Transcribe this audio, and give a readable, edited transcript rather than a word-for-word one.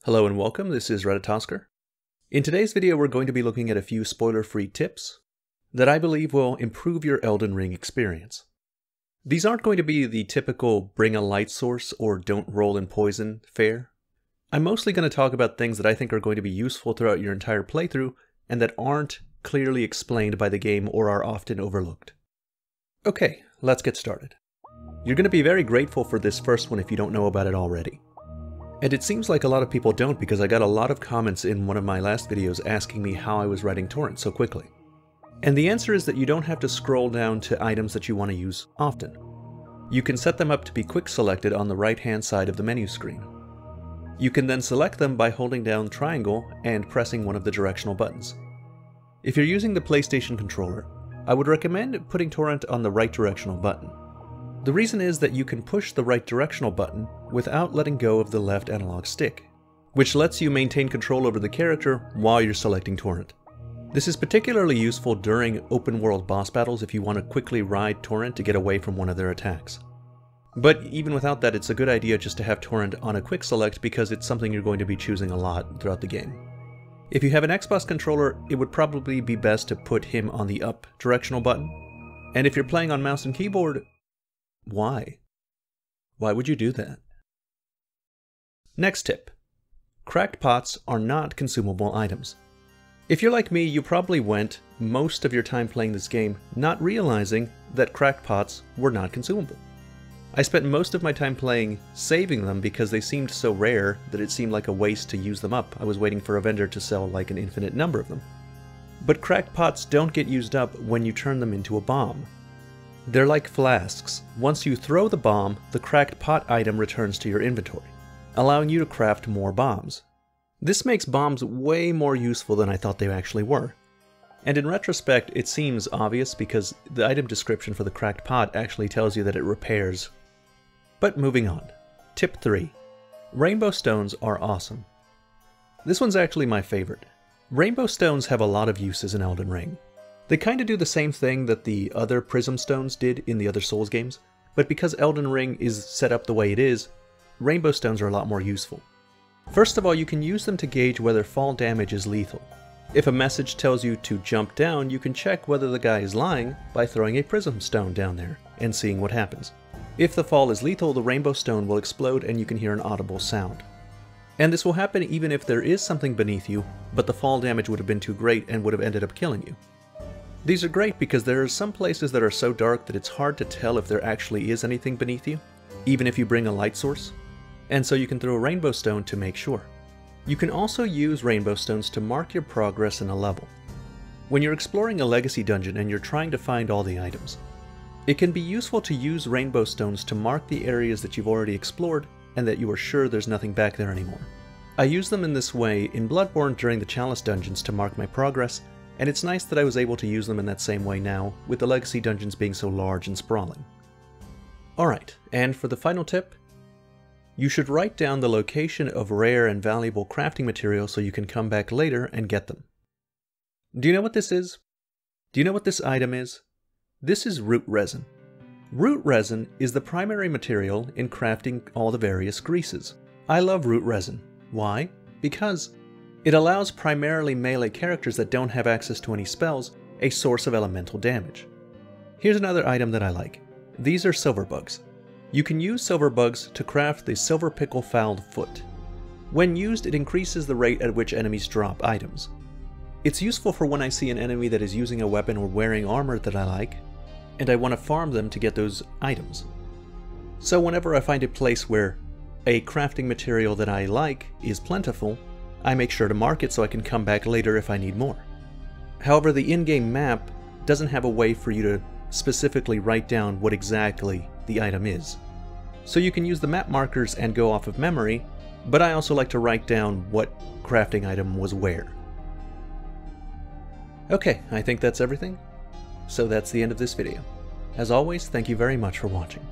Hello and welcome, this is Redditosker. In today's video we're going to be looking at a few spoiler-free tips that I believe will improve your Elden Ring experience. These aren't going to be the typical bring a light source or don't roll in poison fare. I'm mostly going to talk about things that I think are going to be useful throughout your entire playthrough and that aren't clearly explained by the game or are often overlooked. Okay, let's get started. You're going to be very grateful for this first one if you don't know about it already. And it seems like a lot of people don't, because I got a lot of comments in one of my last videos asking me how I was writing torrents so quickly. And the answer is that you don't have to scroll down to items that you want to use often. You can set them up to be quick selected on the right hand side of the menu screen. You can then select them by holding down triangle and pressing one of the directional buttons. If you're using the PlayStation controller, I would recommend putting torrent on the right directional button. The reason is that you can push the right directional button without letting go of the left analog stick, which lets you maintain control over the character while you're selecting torrent. This is particularly useful during open world boss battles if you want to quickly ride torrent to get away from one of their attacks. But even without that, it's a good idea just to have torrent on a quick select because it's something you're going to be choosing a lot throughout the game. If you have an Xbox controller, it would probably be best to put him on the up directional button. And if you're playing on mouse and keyboard, why? Why would you do that? Next tip. Cracked pots are not consumable items. If you're like me, you probably went most of your time playing this game not realizing that cracked pots were not consumable. I spent most of my time playing saving them because they seemed so rare that it seemed like a waste to use them up. I was waiting for a vendor to sell like an infinite number of them. But cracked pots don't get used up when you turn them into a bomb. They're like flasks. Once you throw the bomb, the cracked pot item returns to your inventory, allowing you to craft more bombs. This makes bombs way more useful than I thought they actually were. And in retrospect, it seems obvious because the item description for the cracked pot actually tells you that it repairs. But moving on. Tip 3. Rainbow stones are awesome. This one's actually my favorite. Rainbow stones have a lot of uses in Elden Ring. They kind of do the same thing that the other Prism Stones did in the other Souls games, but because Elden Ring is set up the way it is, Rainbow Stones are a lot more useful. First of all, you can use them to gauge whether fall damage is lethal. If a message tells you to jump down, you can check whether the guy is lying by throwing a Prism Stone down there and seeing what happens. If the fall is lethal, the Rainbow Stone will explode and you can hear an audible sound. And this will happen even if there is something beneath you, but the fall damage would have been too great and would have ended up killing you. These are great because there are some places that are so dark that it's hard to tell if there actually is anything beneath you, even if you bring a light source, and so you can throw a rainbow stone to make sure. You can also use rainbow stones to mark your progress in a level. When you're exploring a legacy dungeon and you're trying to find all the items, it can be useful to use rainbow stones to mark the areas that you've already explored and that you are sure there's nothing back there anymore. I use them in this way in Bloodborne during the Chalice dungeons to mark my progress, and it's nice that I was able to use them in that same way now, with the legacy dungeons being so large and sprawling. Alright, and for the final tip, you should write down the location of rare and valuable crafting materials so you can come back later and get them. Do you know what this is? Do you know what this item is? This is root resin. Root resin is the primary material in crafting all the various greases. I love root resin. Why? Because it allows primarily melee characters that don't have access to any spells a source of elemental damage. Here's another item that I like. These are silver bugs. You can use silver bugs to craft the silver pickle fouled foot. When used, it increases the rate at which enemies drop items. It's useful for when I see an enemy that is using a weapon or wearing armor that I like, and I want to farm them to get those items. So whenever I find a place where a crafting material that I like is plentiful, I make sure to mark it so I can come back later if I need more. However, the in-game map doesn't have a way for you to specifically write down what exactly the item is. So you can use the map markers and go off of memory, but I also like to write down what crafting item was where. Okay, I think that's everything. So that's the end of this video. As always, thank you very much for watching.